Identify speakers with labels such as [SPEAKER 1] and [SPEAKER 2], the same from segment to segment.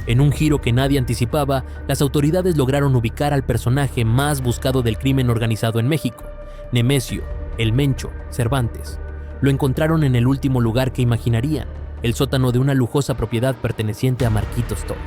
[SPEAKER 1] En un giro que nadie anticipaba, las autoridades lograron ubicar al personaje más buscado del crimen organizado en México, Nemesio, el Mencho, Cervantes. Lo encontraron en el último lugar que imaginarían, el sótano de una lujosa propiedad perteneciente a Marquitos Torres.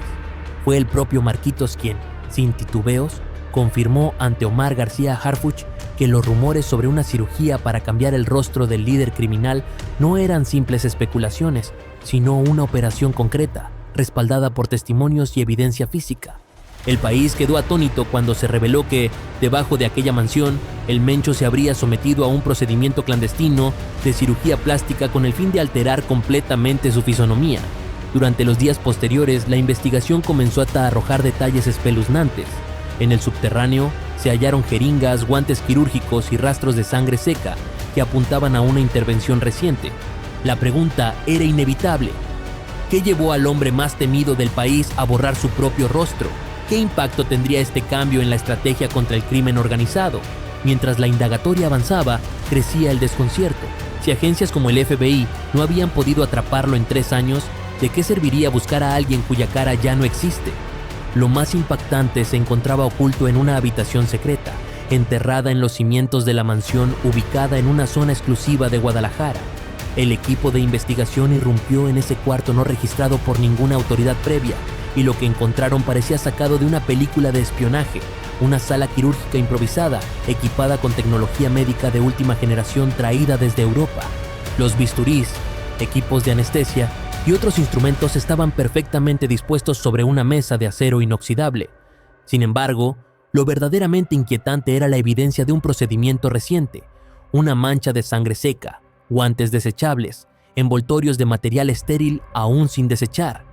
[SPEAKER 1] Fue el propio Marquitos quien, sin titubeos, confirmó ante Omar García Harfuch que los rumores sobre una cirugía para cambiar el rostro del líder criminal no eran simples especulaciones, sino una operación concreta, respaldada por testimonios y evidencia física. El país quedó atónito cuando se reveló que, debajo de aquella mansión, el Mencho se habría sometido a un procedimiento clandestino de cirugía plástica con el fin de alterar completamente su fisonomía. Durante los días posteriores, la investigación comenzó a arrojar detalles espeluznantes. En el subterráneo se hallaron jeringas, guantes quirúrgicos y rastros de sangre seca que apuntaban a una intervención reciente. La pregunta era inevitable. ¿Qué llevó al hombre más temido del país a borrar su propio rostro? ¿Qué impacto tendría este cambio en la estrategia contra el crimen organizado? Mientras la indagatoria avanzaba, crecía el desconcierto. Si agencias como el FBI no habían podido atraparlo en 3 años, ¿de qué serviría buscar a alguien cuya cara ya no existe? Lo más impactante se encontraba oculto en una habitación secreta, enterrada en los cimientos de la mansión ubicada en una zona exclusiva de Guadalajara. El equipo de investigación irrumpió en ese cuarto no registrado por ninguna autoridad previa, y lo que encontraron parecía sacado de una película de espionaje, una sala quirúrgica improvisada, equipada con tecnología médica de última generación traída desde Europa. Los bisturís, equipos de anestesia y otros instrumentos estaban perfectamente dispuestos sobre una mesa de acero inoxidable. Sin embargo, lo verdaderamente inquietante era la evidencia de un procedimiento reciente, una mancha de sangre seca, guantes desechables, envoltorios de material estéril aún sin desechar.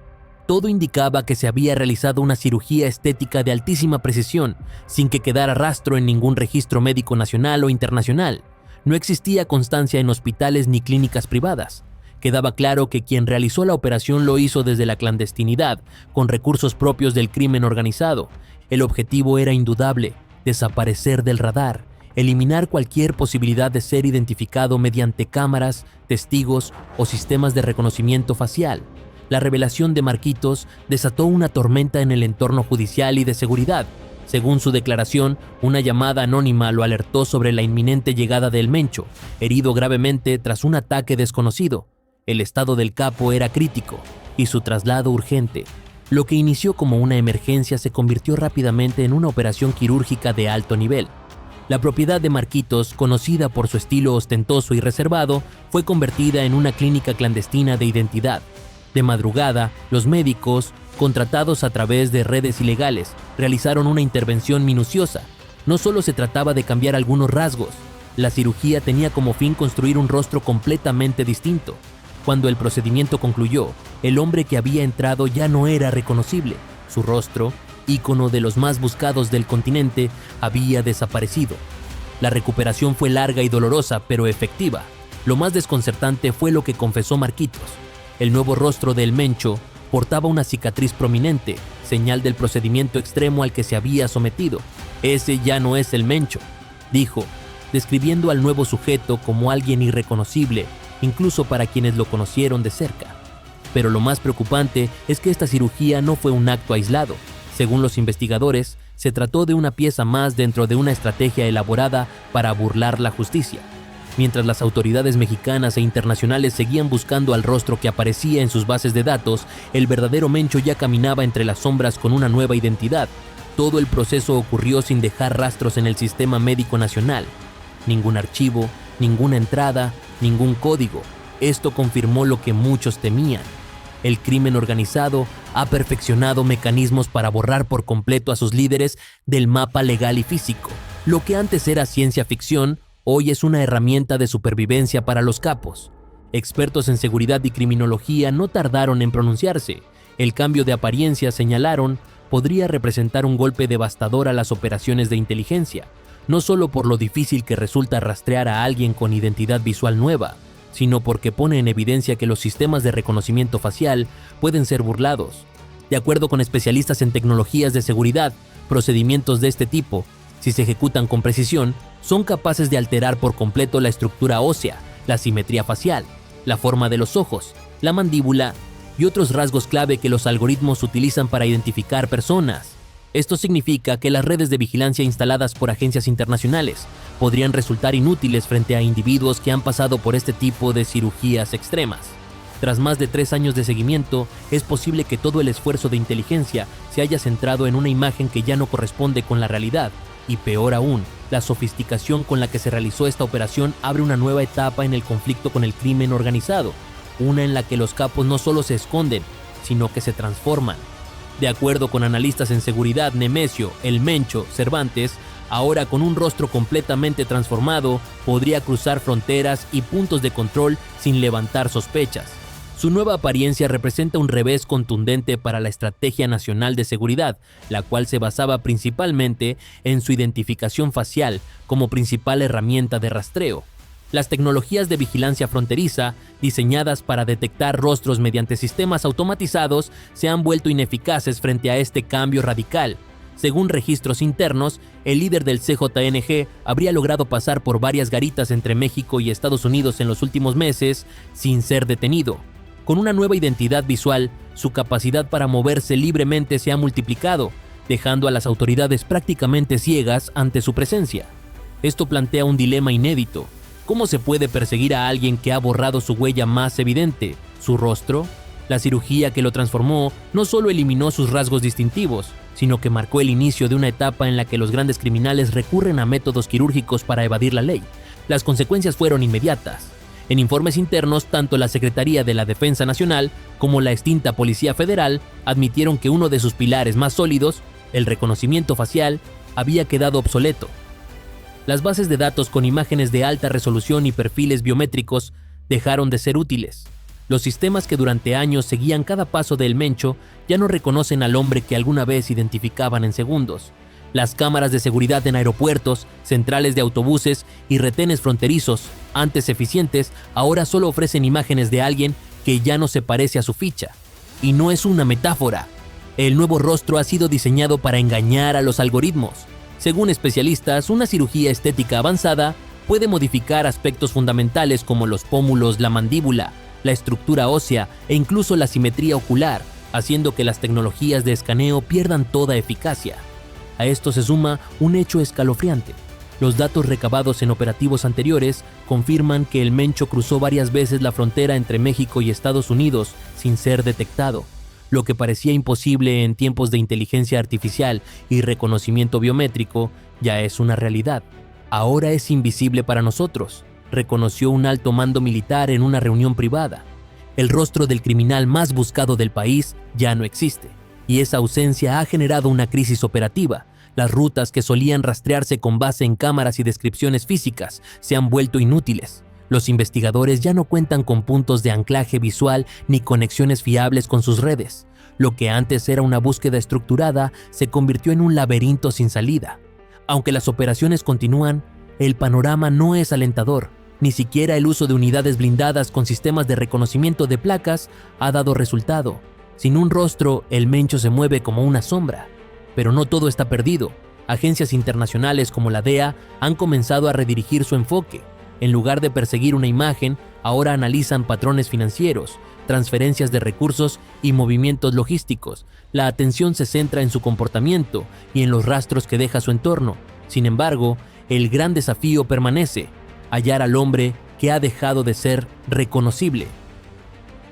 [SPEAKER 1] Todo indicaba que se había realizado una cirugía estética de altísima precisión, sin que quedara rastro en ningún registro médico nacional o internacional. No existía constancia en hospitales ni clínicas privadas. Quedaba claro que quien realizó la operación lo hizo desde la clandestinidad, con recursos propios del crimen organizado. El objetivo era indudable: desaparecer del radar, eliminar cualquier posibilidad de ser identificado mediante cámaras, testigos o sistemas de reconocimiento facial. La revelación de Marquitos desató una tormenta en el entorno judicial y de seguridad. Según su declaración, una llamada anónima lo alertó sobre la inminente llegada del Mencho, herido gravemente tras un ataque desconocido. El estado del capo era crítico y su traslado urgente. Lo que inició como una emergencia se convirtió rápidamente en una operación quirúrgica de alto nivel. La propiedad de Marquitos, conocida por su estilo ostentoso y reservado, fue convertida en una clínica clandestina de identidad. De madrugada, los médicos, contratados a través de redes ilegales, realizaron una intervención minuciosa. No solo se trataba de cambiar algunos rasgos, la cirugía tenía como fin construir un rostro completamente distinto. Cuando el procedimiento concluyó, el hombre que había entrado ya no era reconocible. Su rostro, ícono de los más buscados del continente, había desaparecido. La recuperación fue larga y dolorosa, pero efectiva. Lo más desconcertante fue lo que confesó Marquitos. El nuevo rostro del Mencho portaba una cicatriz prominente, señal del procedimiento extremo al que se había sometido. «Ese ya no es el Mencho», dijo, describiendo al nuevo sujeto como alguien irreconocible, incluso para quienes lo conocieron de cerca. Pero lo más preocupante es que esta cirugía no fue un acto aislado. Según los investigadores, se trató de una pieza más dentro de una estrategia elaborada para burlar la justicia. Mientras las autoridades mexicanas e internacionales seguían buscando al rostro que aparecía en sus bases de datos, el verdadero Mencho ya caminaba entre las sombras con una nueva identidad. Todo el proceso ocurrió sin dejar rastros en el sistema médico nacional. Ningún archivo, ninguna entrada, ningún código. Esto confirmó lo que muchos temían. El crimen organizado ha perfeccionado mecanismos para borrar por completo a sus líderes del mapa legal y físico. Lo que antes era ciencia ficción, hoy es una herramienta de supervivencia para los capos. Expertos en seguridad y criminología no tardaron en pronunciarse. El cambio de apariencia, señalaron, podría representar un golpe devastador a las operaciones de inteligencia, no solo por lo difícil que resulta rastrear a alguien con identidad visual nueva, sino porque pone en evidencia que los sistemas de reconocimiento facial pueden ser burlados. De acuerdo con especialistas en tecnologías de seguridad, procedimientos de este tipo, si se ejecutan con precisión, son capaces de alterar por completo la estructura ósea, la simetría facial, la forma de los ojos, la mandíbula y otros rasgos clave que los algoritmos utilizan para identificar personas. Esto significa que las redes de vigilancia instaladas por agencias internacionales podrían resultar inútiles frente a individuos que han pasado por este tipo de cirugías extremas. Tras más de 3 años de seguimiento, es posible que todo el esfuerzo de inteligencia se haya centrado en una imagen que ya no corresponde con la realidad, y peor aún, la sofisticación con la que se realizó esta operación abre una nueva etapa en el conflicto con el crimen organizado, una en la que los capos no solo se esconden, sino que se transforman. De acuerdo con analistas en seguridad, Nemesio, el Mencho, Cervantes, ahora con un rostro completamente transformado, podría cruzar fronteras y puntos de control sin levantar sospechas. Su nueva apariencia representa un revés contundente para la Estrategia Nacional de Seguridad, la cual se basaba principalmente en su identificación facial como principal herramienta de rastreo. Las tecnologías de vigilancia fronteriza, diseñadas para detectar rostros mediante sistemas automatizados, se han vuelto ineficaces frente a este cambio radical. Según registros internos, el líder del CJNG habría logrado pasar por varias garitas entre México y Estados Unidos en los últimos meses sin ser detenido. Con una nueva identidad visual, su capacidad para moverse libremente se ha multiplicado, dejando a las autoridades prácticamente ciegas ante su presencia. Esto plantea un dilema inédito. ¿Cómo se puede perseguir a alguien que ha borrado su huella más evidente, su rostro? La cirugía que lo transformó no solo eliminó sus rasgos distintivos, sino que marcó el inicio de una etapa en la que los grandes criminales recurren a métodos quirúrgicos para evadir la ley. Las consecuencias fueron inmediatas. En informes internos, tanto la Secretaría de la Defensa Nacional como la extinta Policía Federal admitieron que uno de sus pilares más sólidos, el reconocimiento facial, había quedado obsoleto. Las bases de datos con imágenes de alta resolución y perfiles biométricos dejaron de ser útiles. Los sistemas que durante años seguían cada paso del Mencho ya no reconocen al hombre que alguna vez identificaban en segundos. Las cámaras de seguridad en aeropuertos, centrales de autobuses y retenes fronterizos, antes eficientes, ahora solo ofrecen imágenes de alguien que ya no se parece a su ficha. Y no es una metáfora. El nuevo rostro ha sido diseñado para engañar a los algoritmos. Según especialistas, una cirugía estética avanzada puede modificar aspectos fundamentales como los pómulos, la mandíbula, la estructura ósea e incluso la simetría ocular, haciendo que las tecnologías de escaneo pierdan toda eficacia. A esto se suma un hecho escalofriante. Los datos recabados en operativos anteriores confirman que el Mencho cruzó varias veces la frontera entre México y Estados Unidos sin ser detectado. Lo que parecía imposible en tiempos de inteligencia artificial y reconocimiento biométrico ya es una realidad. Ahora es invisible para nosotros, reconoció un alto mando militar en una reunión privada. El rostro del criminal más buscado del país ya no existe, y esa ausencia ha generado una crisis operativa. Las rutas que solían rastrearse con base en cámaras y descripciones físicas se han vuelto inútiles. Los investigadores ya no cuentan con puntos de anclaje visual ni conexiones fiables con sus redes. Lo que antes era una búsqueda estructurada se convirtió en un laberinto sin salida. Aunque las operaciones continúan, el panorama no es alentador. Ni siquiera el uso de unidades blindadas con sistemas de reconocimiento de placas ha dado resultado. Sin un rostro, el Mencho se mueve como una sombra. Pero no todo está perdido. Agencias internacionales como la DEA han comenzado a redirigir su enfoque. En lugar de perseguir una imagen, ahora analizan patrones financieros, transferencias de recursos y movimientos logísticos. La atención se centra en su comportamiento y en los rastros que deja su entorno. Sin embargo, el gran desafío permanece: hallar al hombre que ha dejado de ser reconocible.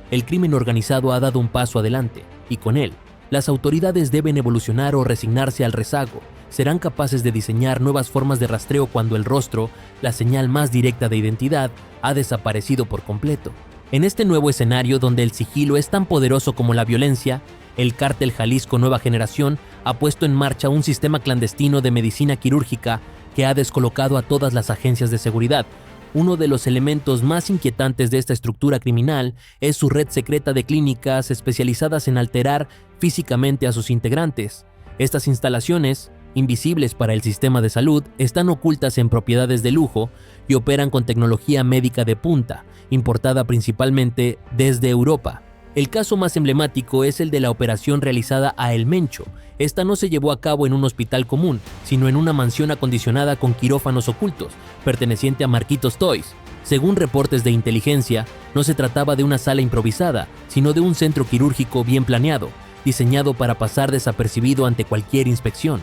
[SPEAKER 1] El crimen organizado ha dado un paso adelante, y con él, las autoridades deben evolucionar o resignarse al rezago. Serán capaces de diseñar nuevas formas de rastreo cuando el rostro, la señal más directa de identidad, ha desaparecido por completo. En este nuevo escenario donde el sigilo es tan poderoso como la violencia, el Cártel Jalisco Nueva Generación ha puesto en marcha un sistema clandestino de medicina quirúrgica que ha descolocado a todas las agencias de seguridad. Uno de los elementos más inquietantes de esta estructura criminal es su red secreta de clínicas especializadas en alterar físicamente a sus integrantes. Estas instalaciones, invisibles para el sistema de salud, están ocultas en propiedades de lujo y operan con tecnología médica de punta, importada principalmente desde Europa. El caso más emblemático es el de la operación realizada a El Mencho. Esta no se llevó a cabo en un hospital común, sino en una mansión acondicionada con quirófanos ocultos, perteneciente a Marquitos Toys. Según reportes de inteligencia, no se trataba de una sala improvisada, sino de un centro quirúrgico bien planeado, diseñado para pasar desapercibido ante cualquier inspección.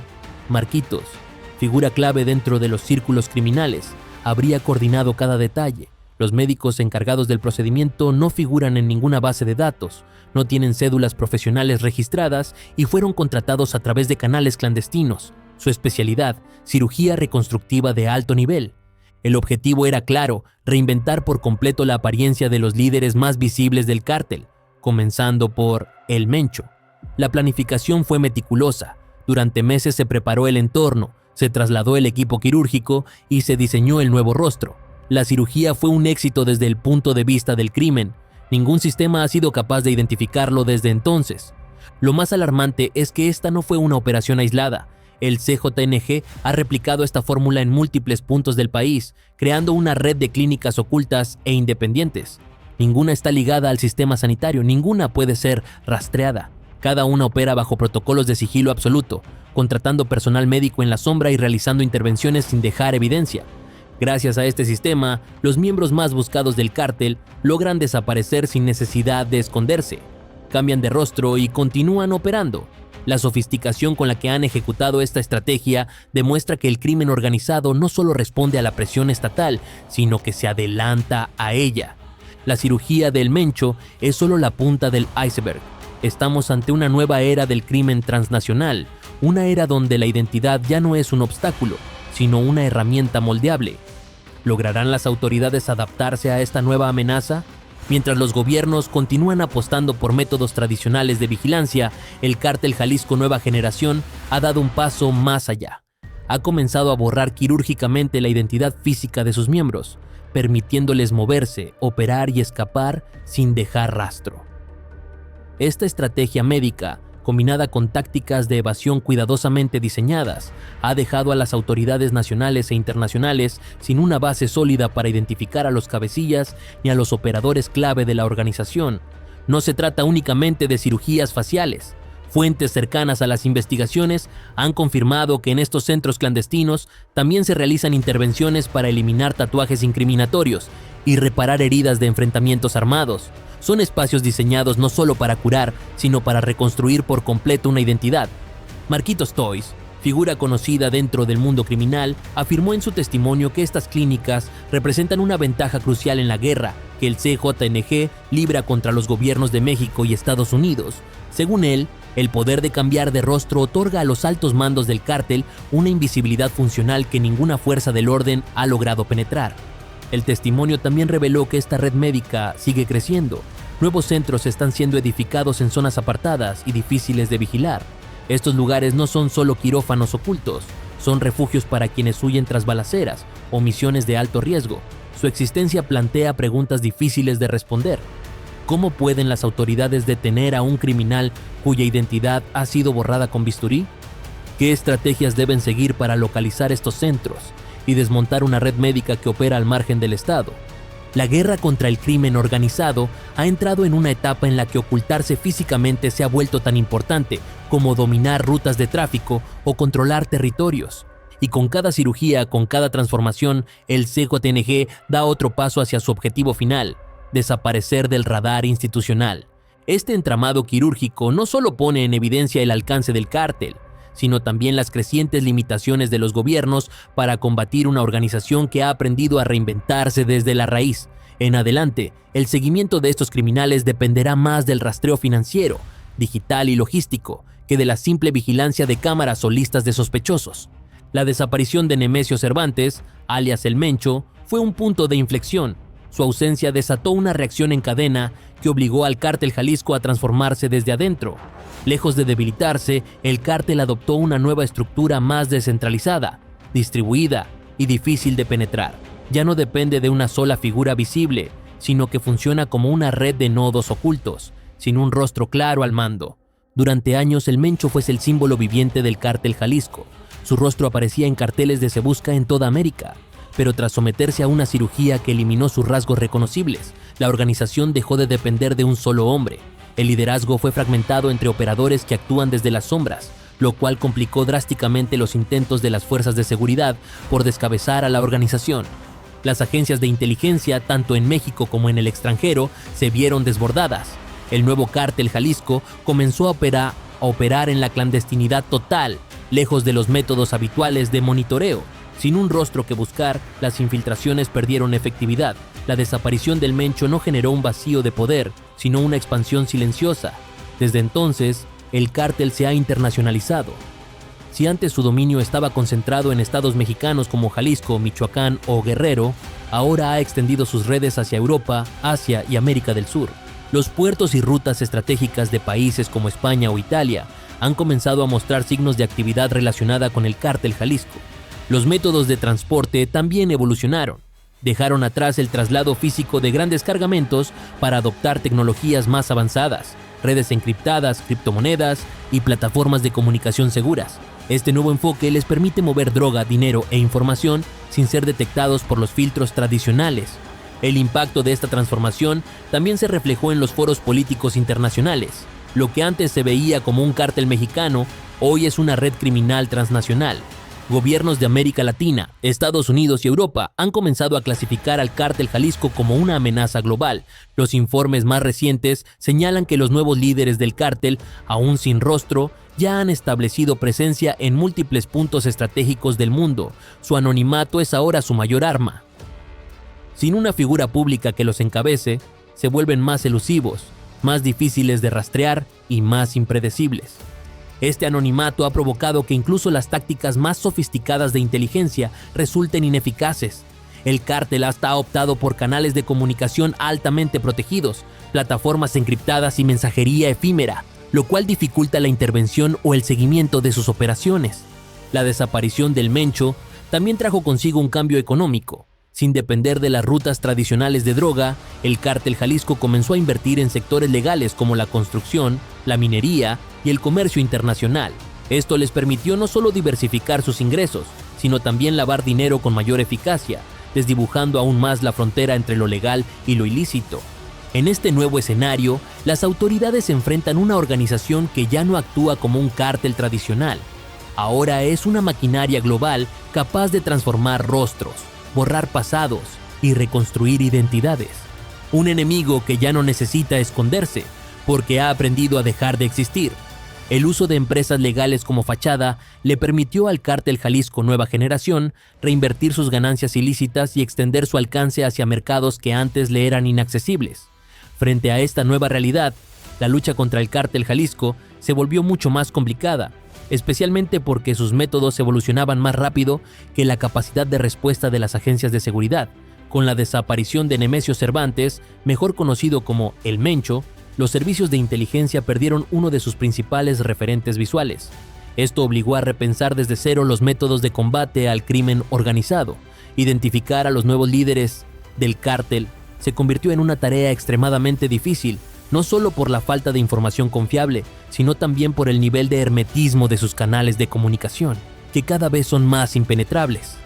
[SPEAKER 1] Marquitos, figura clave dentro de los círculos criminales, habría coordinado cada detalle. Los médicos encargados del procedimiento no figuran en ninguna base de datos, no tienen cédulas profesionales registradas y fueron contratados a través de canales clandestinos. Su especialidad, cirugía reconstructiva de alto nivel. El objetivo era claro, reinventar por completo la apariencia de los líderes más visibles del cártel, comenzando por El Mencho. La planificación fue meticulosa. Durante meses se preparó el entorno, se trasladó el equipo quirúrgico y se diseñó el nuevo rostro. La cirugía fue un éxito desde el punto de vista del crimen. Ningún sistema ha sido capaz de identificarlo desde entonces. Lo más alarmante es que esta no fue una operación aislada. El CJNG ha replicado esta fórmula en múltiples puntos del país, creando una red de clínicas ocultas e independientes. Ninguna está ligada al sistema sanitario, ninguna puede ser rastreada. Cada una opera bajo protocolos de sigilo absoluto, contratando personal médico en la sombra y realizando intervenciones sin dejar evidencia. Gracias a este sistema, los miembros más buscados del cártel logran desaparecer sin necesidad de esconderse. Cambian de rostro y continúan operando. La sofisticación con la que han ejecutado esta estrategia demuestra que el crimen organizado no solo responde a la presión estatal, sino que se adelanta a ella. La cirugía del Mencho es solo la punta del iceberg. Estamos ante una nueva era del crimen transnacional, una era donde la identidad ya no es un obstáculo, sino una herramienta moldeable. ¿Lograrán las autoridades adaptarse a esta nueva amenaza? Mientras los gobiernos continúan apostando por métodos tradicionales de vigilancia, el Cártel Jalisco Nueva Generación ha dado un paso más allá. Ha comenzado a borrar quirúrgicamente la identidad física de sus miembros, permitiéndoles moverse, operar y escapar sin dejar rastro. Esta estrategia médica, combinada con tácticas de evasión cuidadosamente diseñadas, ha dejado a las autoridades nacionales e internacionales sin una base sólida para identificar a los cabecillas ni a los operadores clave de la organización. No se trata únicamente de cirugías faciales. Fuentes cercanas a las investigaciones han confirmado que en estos centros clandestinos también se realizan intervenciones para eliminar tatuajes incriminatorios y reparar heridas de enfrentamientos armados. Son espacios diseñados no solo para curar, sino para reconstruir por completo una identidad. Marquitos Toys, figura conocida dentro del mundo criminal, afirmó en su testimonio que estas clínicas representan una ventaja crucial en la guerra que el CJNG libra contra los gobiernos de México y Estados Unidos. Según él, el poder de cambiar de rostro otorga a los altos mandos del cártel una invisibilidad funcional que ninguna fuerza del orden ha logrado penetrar. El testimonio también reveló que esta red médica sigue creciendo. Nuevos centros están siendo edificados en zonas apartadas y difíciles de vigilar. Estos lugares no son solo quirófanos ocultos, son refugios para quienes huyen tras balaceras o misiones de alto riesgo. Su existencia plantea preguntas difíciles de responder. ¿Cómo pueden las autoridades detener a un criminal cuya identidad ha sido borrada con bisturí? ¿Qué estrategias deben seguir para localizar estos centros y desmontar una red médica que opera al margen del Estado? La guerra contra el crimen organizado ha entrado en una etapa en la que ocultarse físicamente se ha vuelto tan importante como dominar rutas de tráfico o controlar territorios. Y con cada cirugía, con cada transformación, el CJNG da otro paso hacia su objetivo final: desaparecer del radar institucional. Este entramado quirúrgico no solo pone en evidencia el alcance del cártel, sino también las crecientes limitaciones de los gobiernos para combatir una organización que ha aprendido a reinventarse desde la raíz. En adelante, el seguimiento de estos criminales dependerá más del rastreo financiero, digital y logístico que de la simple vigilancia de cámaras o listas de sospechosos. La desaparición de Nemesio Cervantes, alias El Mencho, fue un punto de inflexión. Su ausencia desató una reacción en cadena que obligó al Cártel Jalisco a transformarse desde adentro. Lejos de debilitarse, el cártel adoptó una nueva estructura más descentralizada, distribuida y difícil de penetrar. Ya no depende de una sola figura visible, sino que funciona como una red de nodos ocultos, sin un rostro claro al mando. Durante años, el Mencho fue el símbolo viviente del Cártel Jalisco. Su rostro aparecía en carteles de Se Busca en toda América. Pero tras someterse a una cirugía que eliminó sus rasgos reconocibles, la organización dejó de depender de un solo hombre. El liderazgo fue fragmentado entre operadores que actúan desde las sombras, lo cual complicó drásticamente los intentos de las fuerzas de seguridad por descabezar a la organización. Las agencias de inteligencia, tanto en México como en el extranjero, se vieron desbordadas. El nuevo cártel Jalisco comenzó a operar en la clandestinidad total, lejos de los métodos habituales de monitoreo. Sin un rostro que buscar, las infiltraciones perdieron efectividad. La desaparición del Mencho no generó un vacío de poder, sino una expansión silenciosa. Desde entonces, el cártel se ha internacionalizado. Si antes su dominio estaba concentrado en estados mexicanos como Jalisco, Michoacán o Guerrero, ahora ha extendido sus redes hacia Europa, Asia y América del Sur. Los puertos y rutas estratégicas de países como España o Italia han comenzado a mostrar signos de actividad relacionada con el cártel Jalisco. Los métodos de transporte también evolucionaron. Dejaron atrás el traslado físico de grandes cargamentos para adoptar tecnologías más avanzadas, redes encriptadas, criptomonedas y plataformas de comunicación seguras. Este nuevo enfoque les permite mover droga, dinero e información sin ser detectados por los filtros tradicionales. El impacto de esta transformación también se reflejó en los foros políticos internacionales. Lo que antes se veía como un cártel mexicano, hoy es una red criminal transnacional. Gobiernos de América Latina, Estados Unidos y Europa han comenzado a clasificar al cártel Jalisco como una amenaza global. Los informes más recientes señalan que los nuevos líderes del cártel, aún sin rostro, ya han establecido presencia en múltiples puntos estratégicos del mundo. Su anonimato es ahora su mayor arma. Sin una figura pública que los encabece, se vuelven más elusivos, más difíciles de rastrear y más impredecibles. Este anonimato ha provocado que incluso las tácticas más sofisticadas de inteligencia resulten ineficaces. El cártel hasta ha optado por canales de comunicación altamente protegidos, plataformas encriptadas y mensajería efímera, lo cual dificulta la intervención o el seguimiento de sus operaciones. La desaparición del Mencho también trajo consigo un cambio económico. Sin depender de las rutas tradicionales de droga, el cártel Jalisco comenzó a invertir en sectores legales como la construcción, la minería y el comercio internacional. Esto les permitió no solo diversificar sus ingresos, sino también lavar dinero con mayor eficacia, desdibujando aún más la frontera entre lo legal y lo ilícito. En este nuevo escenario, las autoridades enfrentan una organización que ya no actúa como un cártel tradicional. Ahora es una maquinaria global capaz de transformar rostros, borrar pasados y reconstruir identidades. Un enemigo que ya no necesita esconderse, porque ha aprendido a dejar de existir. El uso de empresas legales como fachada le permitió al cártel Jalisco Nueva Generación reinvertir sus ganancias ilícitas y extender su alcance hacia mercados que antes le eran inaccesibles. Frente a esta nueva realidad, la lucha contra el cártel Jalisco se volvió mucho más complicada, especialmente porque sus métodos evolucionaban más rápido que la capacidad de respuesta de las agencias de seguridad. Con la desaparición de Nemesio Cervantes, mejor conocido como El Mencho, los servicios de inteligencia perdieron uno de sus principales referentes visuales. Esto obligó a repensar desde cero los métodos de combate al crimen organizado. Identificar a los nuevos líderes del cártel se convirtió en una tarea extremadamente difícil, no solo por la falta de información confiable, sino también por el nivel de hermetismo de sus canales de comunicación, que cada vez son más impenetrables.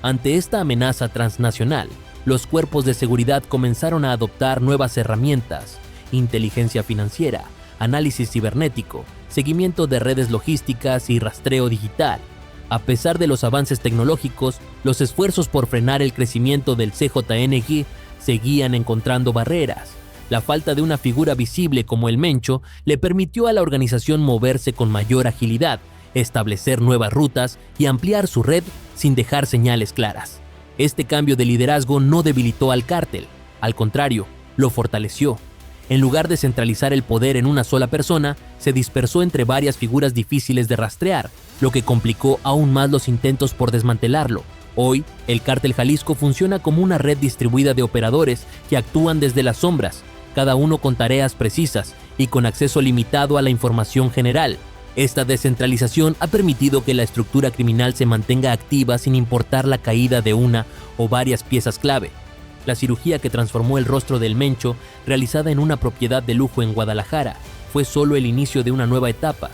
[SPEAKER 1] Ante esta amenaza transnacional, los cuerpos de seguridad comenzaron a adoptar nuevas herramientas: inteligencia financiera, análisis cibernético, seguimiento de redes logísticas y rastreo digital. A pesar de los avances tecnológicos, los esfuerzos por frenar el crecimiento del CJNG seguían encontrando barreras. La falta de una figura visible como el Mencho le permitió a la organización moverse con mayor agilidad, establecer nuevas rutas y ampliar su red sin dejar señales claras. Este cambio de liderazgo no debilitó al cártel, al contrario, lo fortaleció. En lugar de centralizar el poder en una sola persona, se dispersó entre varias figuras difíciles de rastrear, lo que complicó aún más los intentos por desmantelarlo. Hoy, el cártel Jalisco funciona como una red distribuida de operadores que actúan desde las sombras, cada uno con tareas precisas y con acceso limitado a la información general. Esta descentralización ha permitido que la estructura criminal se mantenga activa sin importar la caída de una o varias piezas clave. La cirugía que transformó el rostro del Mencho, realizada en una propiedad de lujo en Guadalajara, fue solo el inicio de una nueva etapa,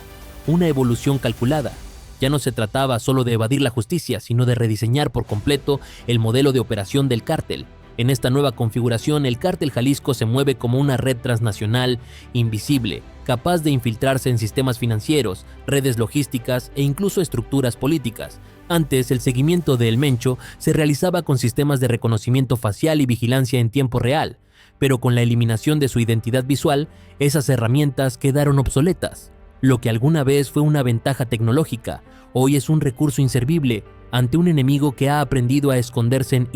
[SPEAKER 1] una evolución calculada. Ya no se trataba solo de evadir la justicia, sino de rediseñar por completo el modelo de operación del cártel. En esta nueva configuración, el Cártel Jalisco se mueve como una red transnacional invisible, capaz de infiltrarse en sistemas financieros, redes logísticas e incluso estructuras políticas. Antes, el seguimiento de El Mencho se realizaba con sistemas de reconocimiento facial y vigilancia en tiempo real, pero con la eliminación de su identidad visual, esas herramientas quedaron obsoletas. Lo que alguna vez fue una ventaja tecnológica, hoy es un recurso inservible ante un enemigo que ha aprendido a esconderse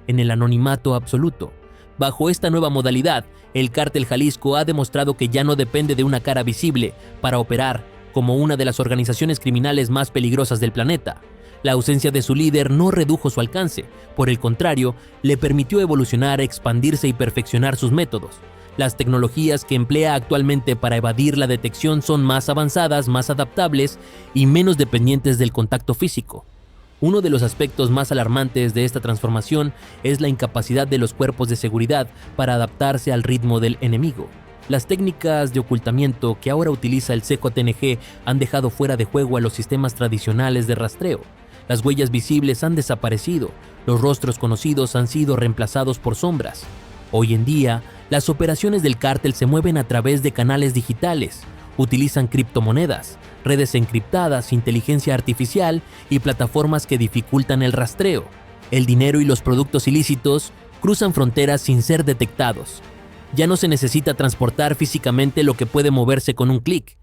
[SPEAKER 1] en el anonimato absoluto. Bajo esta nueva modalidad, el Cártel Jalisco ha demostrado que ya no depende de una cara visible para operar como una de las organizaciones criminales más peligrosas del planeta. La ausencia de su líder no redujo su alcance, por el contrario, le permitió evolucionar, expandirse y perfeccionar sus métodos. Las tecnologías que emplea actualmente para evadir la detección son más avanzadas, más adaptables y menos dependientes del contacto físico. Uno de los aspectos más alarmantes de esta transformación es la incapacidad de los cuerpos de seguridad para adaptarse al ritmo del enemigo. Las técnicas de ocultamiento que ahora utiliza el CJTNG han dejado fuera de juego a los sistemas tradicionales de rastreo. Las huellas visibles han desaparecido, los rostros conocidos han sido reemplazados por sombras. Hoy en día, las operaciones del cártel se mueven a través de canales digitales, utilizan criptomonedas, redes encriptadas, inteligencia artificial y plataformas que dificultan el rastreo. El dinero y los productos ilícitos cruzan fronteras sin ser detectados. Ya no se necesita transportar físicamente lo que puede moverse con un clic.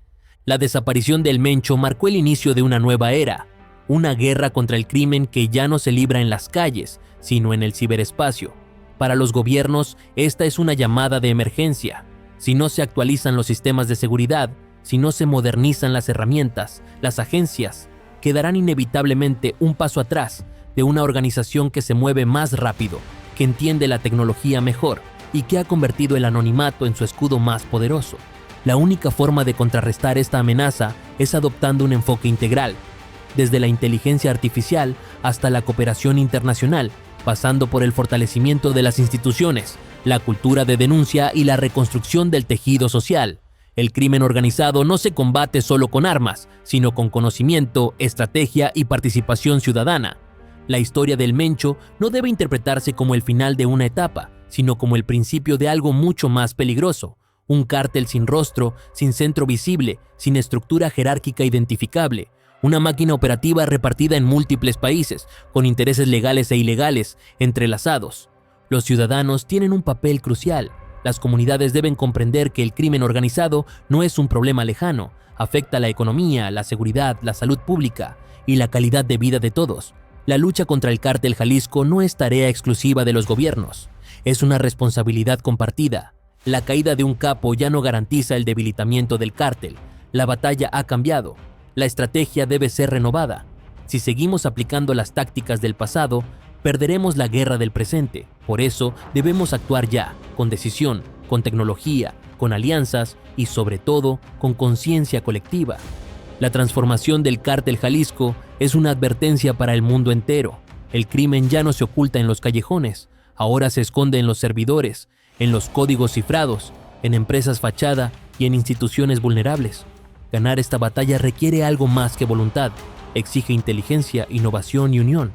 [SPEAKER 1] La desaparición del Mencho marcó el inicio de una nueva era, una guerra contra el crimen que ya no se libra en las calles, sino en el ciberespacio. Para los gobiernos, esta es una llamada de emergencia. Si no se actualizan los sistemas de seguridad, si no se modernizan las herramientas, las agencias quedarán inevitablemente un paso atrás de una organización que se mueve más rápido, que entiende la tecnología mejor y que ha convertido el anonimato en su escudo más poderoso. La única forma de contrarrestar esta amenaza es adoptando un enfoque integral, desde la inteligencia artificial hasta la cooperación internacional, pasando por el fortalecimiento de las instituciones, la cultura de denuncia y la reconstrucción del tejido social. El crimen organizado no se combate solo con armas, sino con conocimiento, estrategia y participación ciudadana. La historia del Mencho no debe interpretarse como el final de una etapa, sino como el principio de algo mucho más peligroso. Un cártel sin rostro, sin centro visible, sin estructura jerárquica identificable. Una máquina operativa repartida en múltiples países, con intereses legales e ilegales entrelazados. Los ciudadanos tienen un papel crucial. Las comunidades deben comprender que el crimen organizado no es un problema lejano, afecta la economía, la seguridad, la salud pública y la calidad de vida de todos. La lucha contra el Cártel Jalisco no es tarea exclusiva de los gobiernos, es una responsabilidad compartida. La caída de un capo ya no garantiza el debilitamiento del cártel. La batalla ha cambiado. La estrategia debe ser renovada. Si seguimos aplicando las tácticas del pasado, perderemos la guerra del presente. Por eso, debemos actuar ya, con decisión, con tecnología, con alianzas y, sobre todo, con conciencia colectiva. La transformación del Cártel Jalisco es una advertencia para el mundo entero. El crimen ya no se oculta en los callejones, ahora se esconde en los servidores, en los códigos cifrados, en empresas fachada y en instituciones vulnerables. Ganar esta batalla requiere algo más que voluntad, exige inteligencia, innovación y unión.